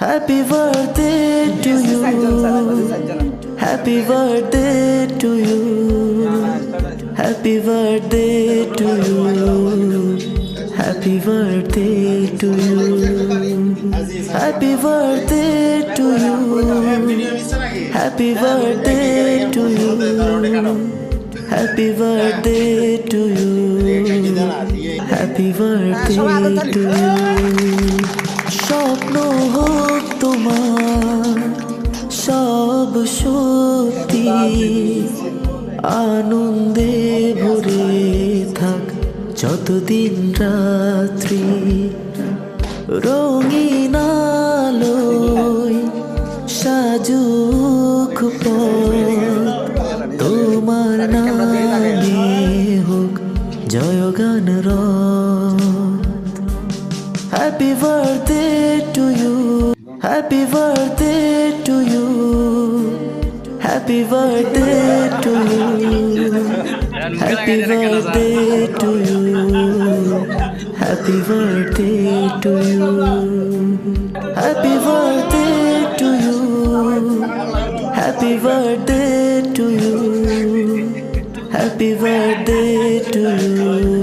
Happy birthday to you. Happy birthday to you. Happy birthday to you. Happy birthday to you. Happy birthday to you. Happy birthday to you. Happy birthday to you. Happy birthday to you. স্বপ্ন হোক তোমার সব সত্যি, আনন্দে ভরে থাক যতদিন রাত্রি। রঙিন আলোয় সাজুক পথ, তোমার নামে হোক জয়গান রথ। Happy birthday to you. Happy birthday to you. Happy birthday to you. Happy birthday to you. Happy birthday to you. Happy birthday to you. Happy birthday to you. Happy birthday to you.